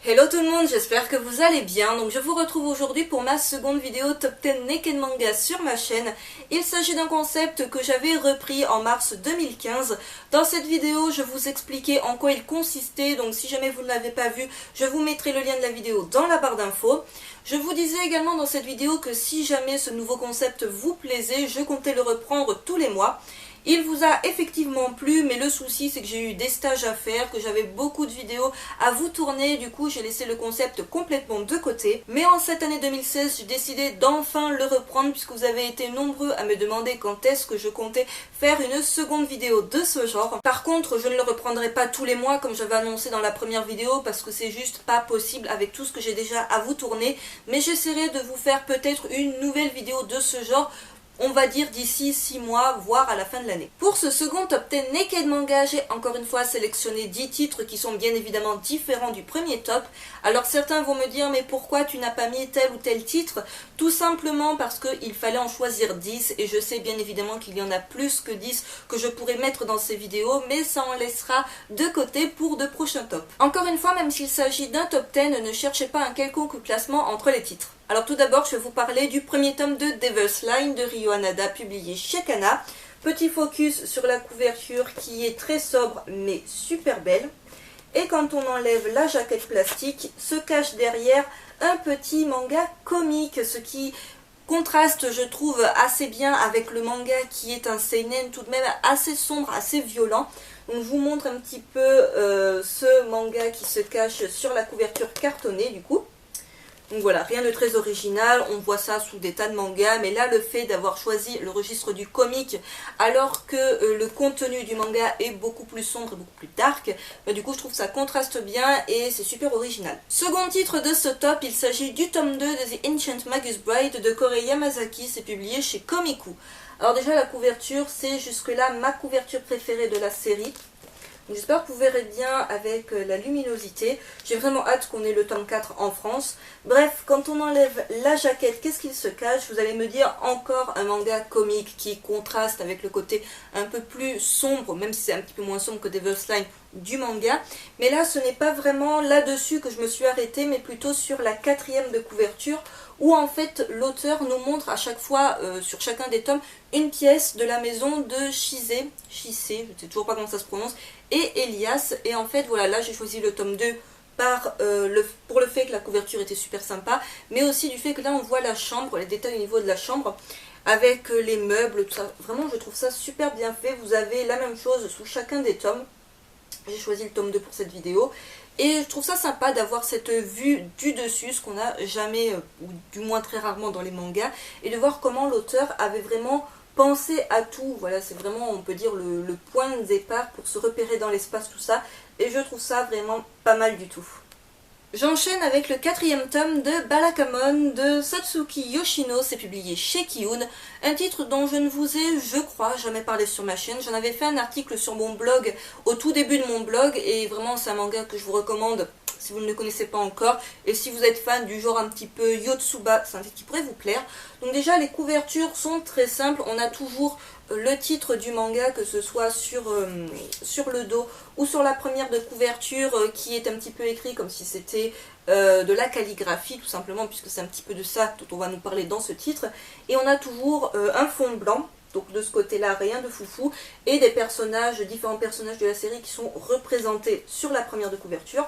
Hello tout le monde, j'espère que vous allez bien. Donc je vous retrouve aujourd'hui pour ma seconde vidéo Top 10 Naked Manga sur ma chaîne. Il s'agit d'un concept que j'avais repris en mars 2015. Dans cette vidéo, je vous expliquais en quoi il consistait. Donc si jamais vous ne l'avez pas vu, je vous mettrai le lien de la vidéo dans la barre d'infos. Je vous disais également dans cette vidéo que si jamais ce nouveau concept vous plaisait, je comptais le reprendre tous les mois. Il vous a effectivement plu, mais le souci c'est que j'ai eu des stages à faire, que j'avais beaucoup de vidéos à vous tourner, du coup j'ai laissé le concept complètement de côté. Mais en cette année 2016, j'ai décidé d'enfin le reprendre puisque vous avez été nombreux à me demander quand est-ce que je comptais faire une seconde vidéo de ce genre. Par contre, je ne le reprendrai pas tous les mois comme j'avais annoncé dans la première vidéo parce que c'est juste pas possible avec tout ce que j'ai déjà à vous tourner. Mais j'essaierai de vous faire peut-être une nouvelle vidéo de ce genre, on va dire d'ici 6 mois, voire à la fin de l'année. Pour ce second top 10 Naked Manga, j'ai encore une fois sélectionné 10 titres qui sont bien évidemment différents du premier top. Alors certains vont me dire, mais pourquoi tu n'as pas mis tel ou tel titre? Tout simplement parce qu'il fallait en choisir 10, et je sais bien évidemment qu'il y en a plus que 10 que je pourrais mettre dans ces vidéos, mais ça en laissera de côté pour de prochains tops. Encore une fois, même s'il s'agit d'un top 10, ne cherchez pas un quelconque classement entre les titres. Alors tout d'abord, je vais vous parler du premier tome de Devil's Line de Ryo Hanada, publié chez Kana. Petit focus sur la couverture qui est très sobre mais super belle. Et quand on enlève la jaquette plastique, se cache derrière un petit manga comique, ce qui contraste, je trouve, assez bien avec le manga qui est un seinen tout de même assez sombre, assez violent. Donc je vous montre un petit peu ce manga qui se cache sur la couverture cartonnée du coup. Donc voilà, rien de très original, on voit ça sous des tas de mangas, mais là le fait d'avoir choisi le registre du comique alors que le contenu du manga est beaucoup plus sombre et beaucoup plus dark, bah, du coup je trouve que ça contraste bien et c'est super original. Second titre de ce top, il s'agit du tome 2 de The Ancient Magus Bride de Korei Yamazaki, c'est publié chez Komiku. Alors déjà la couverture, c'est jusque-là ma couverture préférée de la série. J'espère que vous verrez bien avec la luminosité. J'ai vraiment hâte qu'on ait le tome 4 en France. Bref, quand on enlève la jaquette, qu'est-ce qu'il se cache? Vous allez me dire encore un manga comique qui contraste avec le côté un peu plus sombre, même si c'est un petit peu moins sombre que Devil's Line du manga. Mais là, ce n'est pas vraiment là-dessus que je me suis arrêtée, mais plutôt sur la quatrième de couverture, où en fait l'auteur nous montre à chaque fois, sur chacun des tomes, une pièce de la maison de Shisei, je ne sais toujours pas comment ça se prononce, et Elias. Et en fait voilà, là j'ai choisi le tome 2 pour le fait que la couverture était super sympa, mais aussi du fait que là on voit la chambre, les détails au niveau de la chambre, avec les meubles, tout ça. Vraiment je trouve ça super bien fait. Vous avez la même chose sous chacun des tomes. J'ai choisi le tome 2 pour cette vidéo. Et je trouve ça sympa d'avoir cette vue du dessus, ce qu'on n'a jamais, ou du moins très rarement dans les mangas, et de voir comment l'auteur avait vraiment pensé à tout. Voilà, c'est vraiment, on peut dire, le point de départ pour se repérer dans l'espace, tout ça. Et je trouve ça vraiment pas mal du tout. J'enchaîne avec le quatrième tome de Balakamon de Satsuki Yoshino, c'est publié chez Kiun, un titre dont je ne vous ai, je crois, jamais parlé sur ma chaîne. J'en avais fait un article sur mon blog, au tout début de mon blog, et vraiment c'est un manga que je vous recommande si vous ne le connaissez pas encore, et si vous êtes fan du genre un petit peu Yotsuba, c'est un titre qui pourrait vous plaire. Donc déjà les couvertures sont très simples, on a toujours le titre du manga, que ce soit sur le dos ou sur la première de couverture, qui est un petit peu écrit comme si c'était de la calligraphie tout simplement, puisque c'est un petit peu de ça dont on va nous parler dans ce titre. Et on a toujours un fond blanc, donc de ce côté-là rien de foufou, et des personnages, différents personnages de la série qui sont représentés sur la première de couverture.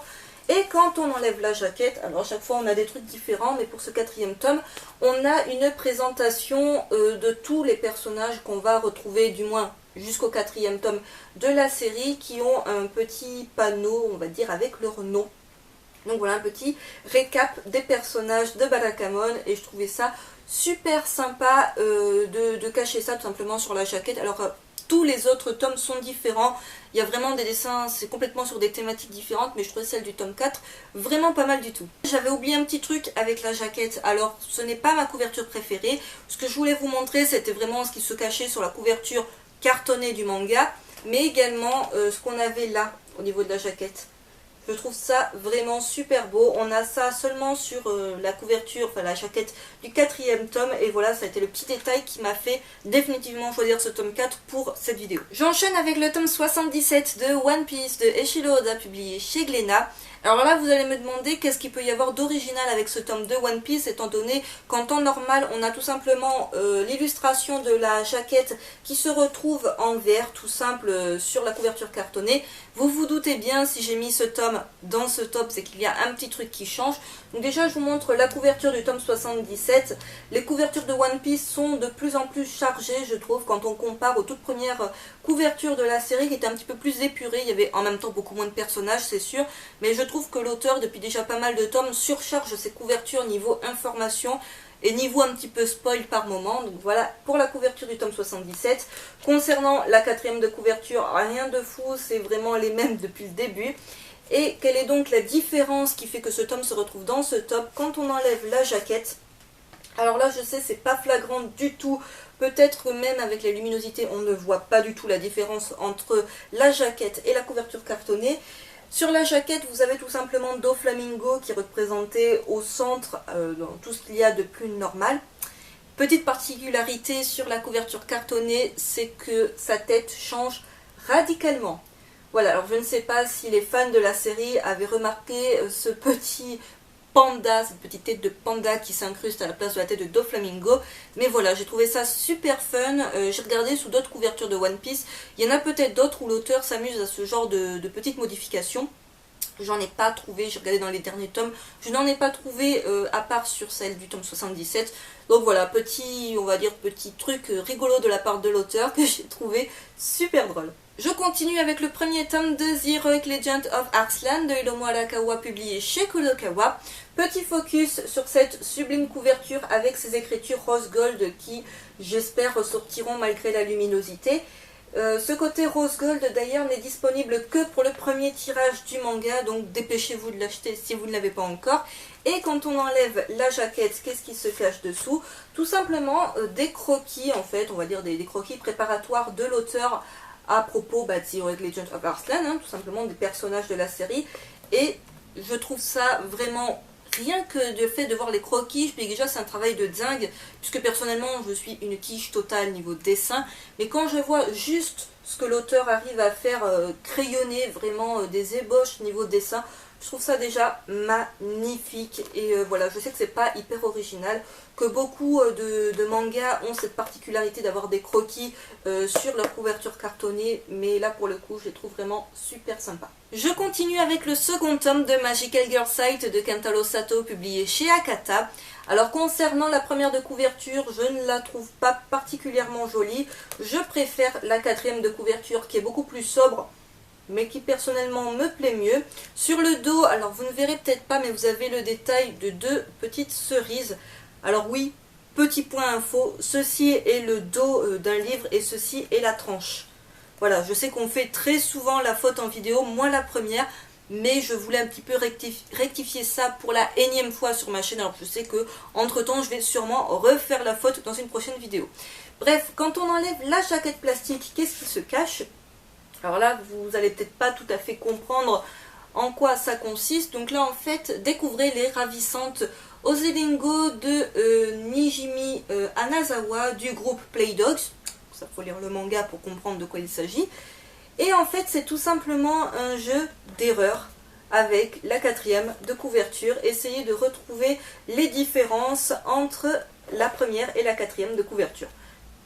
Et quand on enlève la jaquette, alors à chaque fois on a des trucs différents, mais pour ce quatrième tome, on a une présentation de tous les personnages qu'on va retrouver, du moins jusqu'au quatrième tome de la série, qui ont un petit panneau, on va dire, avec leur nom. Donc voilà un petit récap des personnages de Balakamon, et je trouvais ça super sympa de cacher ça tout simplement sur la jaquette. Alors tous les autres tomes sont différents, il y a vraiment des dessins, c'est complètement sur des thématiques différentes, mais je trouvais celle du tome 4 vraiment pas mal du tout. J'avais oublié un petit truc avec la jaquette, alors ce n'est pas ma couverture préférée. Ce que je voulais vous montrer, c'était vraiment ce qui se cachait sur la couverture cartonnée du manga, mais également ce qu'on avait là au niveau de la jaquette. Je trouve ça vraiment super beau. On a ça seulement sur la couverture, enfin la jaquette du quatrième tome. Et voilà, ça a été le petit détail qui m'a fait définitivement choisir ce tome 4 pour cette vidéo. J'enchaîne avec le tome 77 de One Piece de Eiichiro Oda, publié chez Glénat. Alors là, vous allez me demander qu'est-ce qu'il peut y avoir d'original avec ce tome de One Piece, étant donné qu'en temps normal, on a tout simplement l'illustration de la jaquette qui se retrouve en vert, tout simple, sur la couverture cartonnée. Vous vous doutez bien, si j'ai mis ce tome dans ce tome, c'est qu'il y a un petit truc qui change. Donc déjà, je vous montre la couverture du tome 77. Les couvertures de One Piece sont de plus en plus chargées, je trouve, quand on compare aux toutes premières couvertures de la série, qui étaient un petit peu plus épurées. Il y avait en même temps beaucoup moins de personnages, c'est sûr, mais je trouve que l'auteur, depuis déjà pas mal de tomes, surcharge ses couvertures niveau information et niveau un petit peu spoil par moment. Donc voilà pour la couverture du tome 77. Concernant la quatrième de couverture, rien de fou, c'est vraiment les mêmes depuis le début. Et quelle est donc la différence qui fait que ce tome se retrouve dans ce tome quand on enlève la jaquette? Alors là, je sais, c'est pas flagrant du tout. Peut-être même avec la luminosité, on ne voit pas du tout la différence entre la jaquette et la couverture cartonnée. Sur la jaquette, vous avez tout simplement Doflamingo qui est représenté au centre dans tout ce qu'il y a de plus normal. Petite particularité sur la couverture cartonnée, c'est que sa tête change radicalement. Voilà, alors je ne sais pas si les fans de la série avaient remarqué ce petit panda, cette petite tête de panda qui s'incruste à la place de la tête de Doflamingo. Mais voilà, j'ai trouvé ça super fun. J'ai regardé sous d'autres couvertures de One Piece. Il y en a peut-être d'autres où l'auteur s'amuse à ce genre de petites modifications. J'en ai pas trouvé, j'ai regardé dans les derniers tomes, je n'en ai pas trouvé à part sur celle du tome 77. Donc voilà, on va dire petit truc rigolo de la part de l'auteur que j'ai trouvé super drôle. Je continue avec le premier tome de The Heroic Legend of Arslan de Hiromu Arakawa publié chez Kurokawa. Petit focus sur cette sublime couverture avec ses écritures rose gold qui, j'espère, ressortiront malgré la luminosité. Ce côté rose gold d'ailleurs n'est disponible que pour le premier tirage du manga, donc dépêchez-vous de l'acheter si vous ne l'avez pas encore. Et quand on enlève la jaquette, qu'est-ce qui se cache dessous? Tout simplement des croquis, en fait, on va dire des croquis préparatoires de l'auteur à propos de The Heroic Legend of Arslan, tout simplement des personnages de la série. Et je trouve ça vraiment... Rien que le fait de voir les croquis, je me dis déjà c'est un travail de dingue, puisque personnellement je suis une quiche totale niveau dessin, mais quand je vois juste ce que l'auteur arrive à faire crayonner vraiment des ébauches niveau dessin, je trouve ça déjà magnifique. Et voilà, je sais que c'est pas hyper original, que beaucoup de mangas ont cette particularité d'avoir des croquis sur leur couverture cartonnée, mais là pour le coup je les trouve vraiment super sympas. Je continue avec le second tome de Magical Girl Sight de Kentaro Sato publié chez Akata. Alors concernant la première de couverture, je ne la trouve pas particulièrement jolie. Je préfère la quatrième de couverture qui est beaucoup plus sobre, mais qui personnellement me plaît mieux. Sur le dos, alors vous ne verrez peut-être pas, mais vous avez le détail de deux petites cerises. Alors oui, petit point info, ceci est le dos d'un livre et ceci est la tranche. Voilà, je sais qu'on fait très souvent la faute en vidéo, moi la première, mais je voulais un petit peu rectifier ça pour la énième fois sur ma chaîne. Alors je sais que entre temps je vais sûrement refaire la faute dans une prochaine vidéo. Bref, quand on enlève la jaquette plastique, qu'est-ce qui se cache? Alors là, vous n'allez peut-être pas tout à fait comprendre en quoi ça consiste. Donc là, en fait, découvrez les ravissantes Ozelingo de Nijimi Anazawa du groupe Play Dogs. Ça, faut lire le manga pour comprendre de quoi il s'agit. Et en fait, c'est tout simplement un jeu d'erreur avec la quatrième de couverture. Essayez de retrouver les différences entre la première et la quatrième de couverture.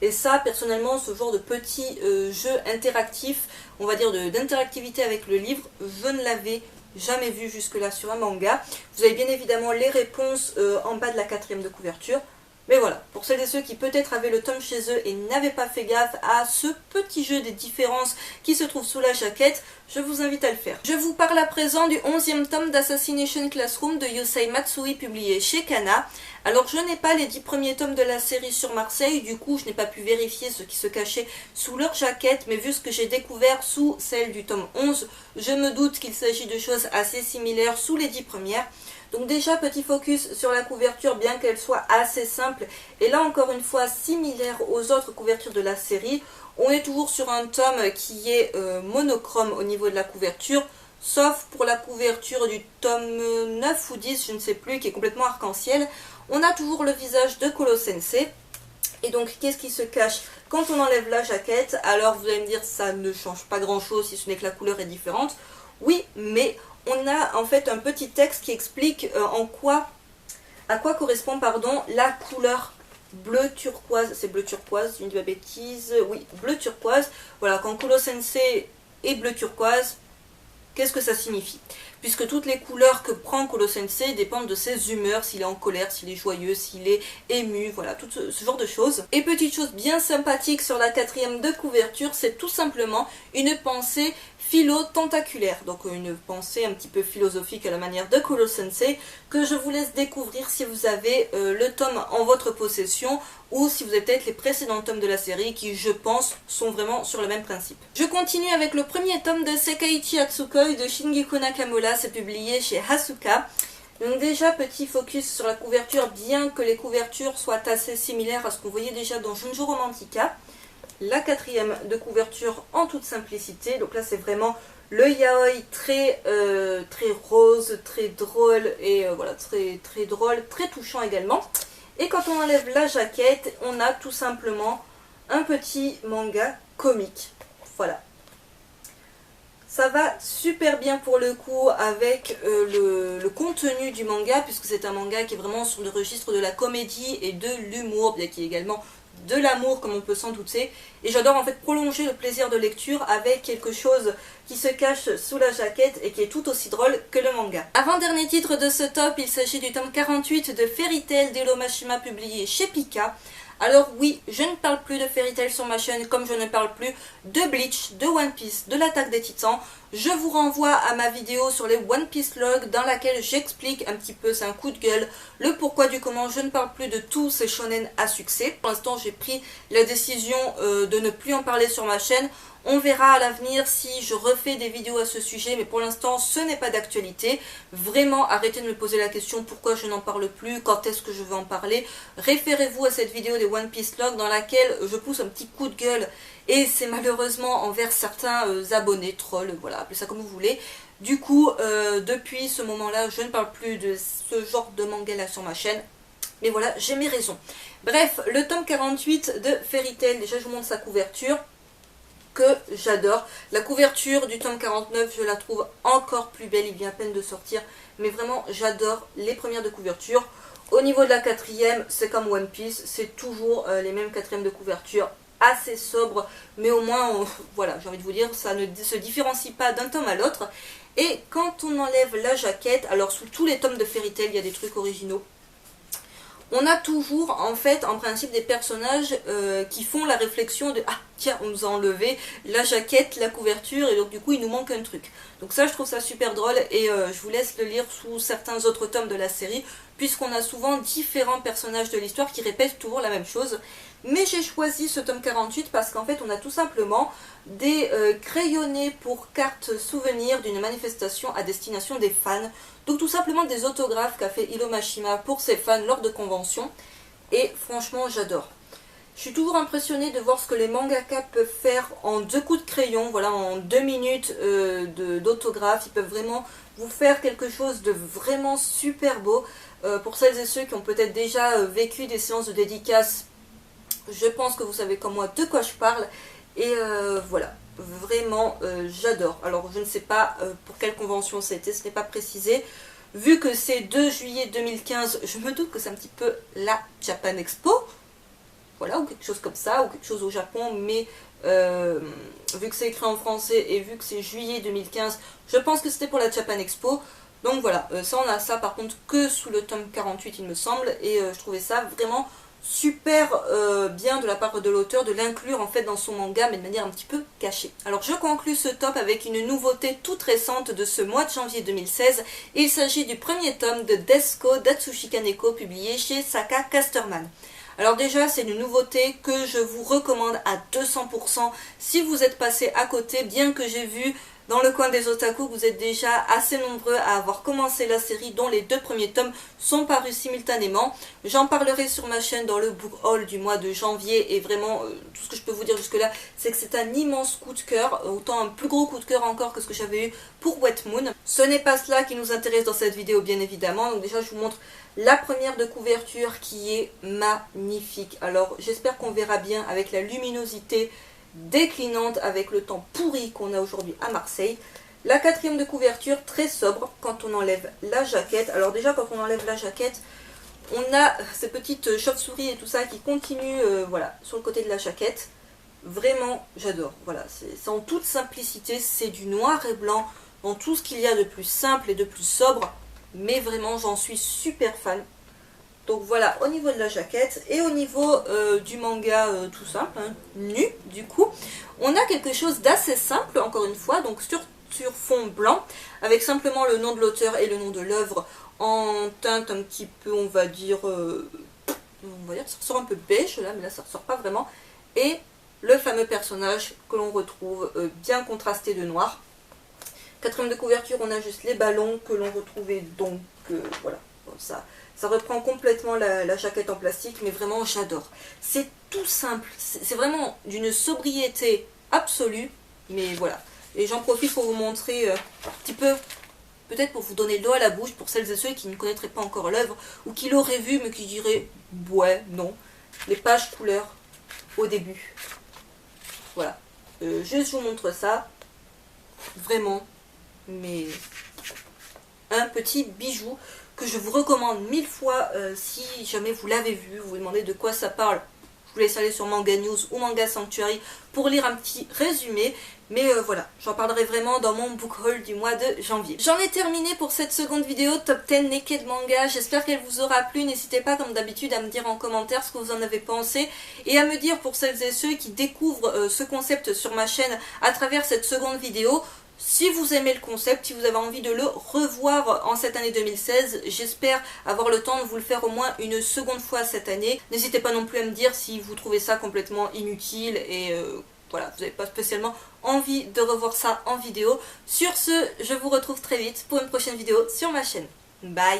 Et ça, personnellement, ce genre de petit jeu interactif, on va dire d'interactivité avec le livre, je ne l'avais jamais vu jusque-là sur un manga. Vous avez bien évidemment les réponses en bas de la quatrième de couverture. Mais voilà, pour celles et ceux qui peut-être avaient le tome chez eux et n'avaient pas fait gaffe à ce petit jeu des différences qui se trouve sous la jaquette, je vous invite à le faire. Je vous parle à présent du 11e tome d'Assassination Classroom de Yosei Matsui publié chez Kana. Alors je n'ai pas les 10 premiers tomes de la série sur Marseille, du coup je n'ai pas pu vérifier ce qui se cachait sous leur jaquette, mais vu ce que j'ai découvert sous celle du tome 11, je me doute qu'il s'agit de choses assez similaires sous les 10 premières. Donc déjà, petit focus sur la couverture, bien qu'elle soit assez simple, et là encore une fois similaire aux autres couvertures de la série. On est toujours sur un tome qui est monochrome au niveau de la couverture, sauf pour la couverture du tome 9 ou 10, je ne sais plus, qui est complètement arc-en-ciel. On a toujours le visage de Kolo Sensei. Et donc, qu'est-ce qui se cache quand on enlève la jaquette? Alors, vous allez me dire, ça ne change pas grand-chose si ce n'est que la couleur est différente. Oui, mais on a en fait un petit texte qui explique à quoi correspond la couleur bleu turquoise. C'est bleu turquoise, je ne dis pas bêtise, oui, bleu turquoise. Voilà, quand Kuro Sensei est bleu turquoise, qu'est-ce que ça signifie? Puisque toutes les couleurs que prend Kuro Sensei dépendent de ses humeurs, s'il est en colère, s'il est joyeux, s'il est ému, voilà, tout ce genre de choses. Et petite chose bien sympathique sur la 4e de couverture, c'est tout simplement une pensée philo-tentaculaire, donc une pensée un petit peu philosophique à la manière de Kuro Sensei, que je vous laisse découvrir si vous avez le tome en votre possession, ou si vous avez peut-être les précédents tomes de la série qui, je pense, sont vraiment sur le même principe. Je continue avec le premier tome de Sekaiichi Hatsukoi de Shingiku Nakamura, c'est publié chez Asuka. Donc déjà, petit focus sur la couverture, bien que les couvertures soient assez similaires à ce qu'on voyait déjà dans Junjo Romantica. La 4e de couverture en toute simplicité, donc là c'est vraiment le yaoi très rose, très drôle, et voilà, très drôle, très touchant également. Et quand on enlève la jaquette, on a tout simplement un petit manga comique. Voilà. Ça va super bien pour le coup avec le contenu du manga, puisque c'est un manga qui est vraiment sur le registre de la comédie et de l'humour, bien qu'il y ait également de l'amour comme on peut s'en douter. Et j'adore en fait prolonger le plaisir de lecture avec quelque chose qui se cache sous la jaquette et qui est tout aussi drôle que le manga. Avant-dernier titre de ce top, il s'agit du tome 48 de Fairy Tail d'Hiro Mashima publié chez Pika. Alors oui, je ne parle plus de Fairy Tail sur ma chaîne comme je ne parle plus de Bleach, de One Piece, de l'Attaque des Titans. Je vous renvoie à ma vidéo sur les One Piece Log dans laquelle j'explique un petit peu, c'est un coup de gueule, le pourquoi du comment je ne parle plus de tous ces shonen à succès. Pour l'instant, j'ai pris la décision de ne plus en parler sur ma chaîne. On verra à l'avenir si je refais des vidéos à ce sujet, mais pour l'instant ce n'est pas d'actualité. Vraiment, arrêtez de me poser la question pourquoi je n'en parle plus, quand est-ce que je vais en parler. Référez-vous à cette vidéo des One Piece Log dans laquelle je pousse un petit coup de gueule, et c'est malheureusement envers certains abonnés, trolls, voilà, appelez ça comme vous voulez. Du coup, depuis ce moment-là, je ne parle plus de ce genre de manga là sur ma chaîne. Mais voilà, j'ai mes raisons. Bref, le tome 48 de Fairy Tail, déjà je vous montre sa couverture, que j'adore. La couverture du tome 49, je la trouve encore plus belle, il vient à peine de sortir, mais vraiment j'adore les premières de couverture. Au niveau de la 4e, c'est comme One Piece, c'est toujours les mêmes 4e de couverture, assez sobre, mais au moins, voilà, j'ai envie de vous dire, ça ne se différencie pas d'un tome à l'autre. Et quand on enlève la jaquette, alors sous tous les tomes de Fairy Tail, il y a des trucs originaux. On a toujours, en fait, en principe, des personnages qui font la réflexion de « Ah, tiens, on nous a enlevé la jaquette, la couverture, et donc du coup, il nous manque un truc. » Donc ça, je trouve ça super drôle, et je vous laisse le lire sous certains autres tomes de la série, puisqu'on a souvent différents personnages de l'histoire qui répètent toujours la même chose. Mais j'ai choisi ce tome 48 parce qu'en fait, on a tout simplement des crayonnés pour cartes souvenirs d'une manifestation à destination des fans. Donc tout simplement des autographes qu'a fait Hiro Mashima pour ses fans lors de conventions. Et franchement, j'adore. Je suis toujours impressionnée de voir ce que les mangaka peuvent faire en 2 coups de crayon, voilà, en 2 minutes d'autographe. Ils peuvent vraiment vous faire quelque chose de vraiment super beau. Pour celles et ceux qui ont peut-être déjà vécu des séances de dédicaces, je pense que vous savez comme moi de quoi je parle. Et voilà, vraiment j'adore. Alors je ne sais pas pour quelle convention c'était, ce n'est pas précisé. Vu que c'est 2 juillet 2015, je me doute que c'est un petit peu la Japan Expo. Voilà, ou quelque chose comme ça, ou quelque chose au Japon, mais vu que c'est écrit en français et vu que c'est juillet 2015, je pense que c'était pour la Japan Expo. Donc voilà, ça on a ça par contre que sous le tome 48 il me semble, et je trouvais ça vraiment super bien de la part de l'auteur de l'inclure en fait dans son manga, mais de manière un petit peu cachée. Alors je conclus ce top avec une nouveauté toute récente de ce mois de janvier 2016. Il s'agit du premier tome de Desko d'Atsushi Kaneko publié chez Saka Casterman. Alors déjà, c'est une nouveauté que je vous recommande à 200% si vous êtes passé à côté, bien que j'ai vu dans le coin des otaku que vous êtes déjà assez nombreux à avoir commencé la série dont les 2 premiers tomes sont parus simultanément. J'en parlerai sur ma chaîne dans le book haul du mois de janvier, et vraiment tout ce que je peux vous dire jusque là c'est que c'est un immense coup de cœur, autant un plus gros coup de cœur encore que ce que j'avais eu pour Wet Moon. Ce n'est pas cela qui nous intéresse dans cette vidéo bien évidemment, donc déjà je vous montre la première de couverture qui est magnifique. Alors j'espère qu'on verra bien avec la luminosité déclinante avec le temps pourri qu'on a aujourd'hui à Marseille. La quatrième de couverture, très sobre quand on enlève la jaquette. Alors déjà quand on enlève la jaquette, on a ces petites chauves-souris et tout ça qui continuent voilà, sur le côté de la jaquette. Vraiment, j'adore. Voilà, c'est en toute simplicité, c'est du noir et blanc, dans tout ce qu'il y a de plus simple et de plus sobre. Mais vraiment, j'en suis super fan. Donc voilà, au niveau de la jaquette et au niveau du manga tout simple, hein, nu du coup, on a quelque chose d'assez simple, encore une fois, donc sur fond blanc, avec simplement le nom de l'auteur et le nom de l'œuvre en teinte un petit peu, on va dire, ça ressort un peu beige là, mais là ça ressort pas vraiment, et le fameux personnage que l'on retrouve bien contrasté de noir. Quatrième de couverture, on a juste les ballons que l'on retrouvait, donc voilà, bon, ça reprend complètement la jaquette en plastique, mais vraiment j'adore. C'est tout simple, c'est vraiment d'une sobriété absolue, mais voilà. Et j'en profite pour vous montrer un petit peu, peut-être pour vous donner l'eau à la bouche, pour celles et ceux qui ne connaîtraient pas encore l'œuvre, ou qui l'auraient vu, mais qui diraient, ouais, non. Les pages couleurs au début. Voilà. Juste je vous montre ça. Vraiment, mais un petit bijou que je vous recommande 1000 fois si jamais vous l'avez vu, vous vous demandez de quoi ça parle. Je vous laisse aller sur Manga News ou Manga Sanctuary pour lire un petit résumé. Mais voilà, j'en parlerai vraiment dans mon book haul du mois de janvier. J'en ai terminé pour cette seconde vidéo Top 10 Naked Manga. J'espère qu'elle vous aura plu. N'hésitez pas comme d'habitude à me dire en commentaire ce que vous en avez pensé. Et à me dire pour celles et ceux qui découvrent ce concept sur ma chaîne à travers cette seconde vidéo, si vous aimez le concept, si vous avez envie de le revoir en cette année 2016, j'espère avoir le temps de vous le faire au moins une seconde fois cette année. N'hésitez pas non plus à me dire si vous trouvez ça complètement inutile et voilà, vous n'avez pas spécialement envie de revoir ça en vidéo. Sur ce, je vous retrouve très vite pour une prochaine vidéo sur ma chaîne. Bye!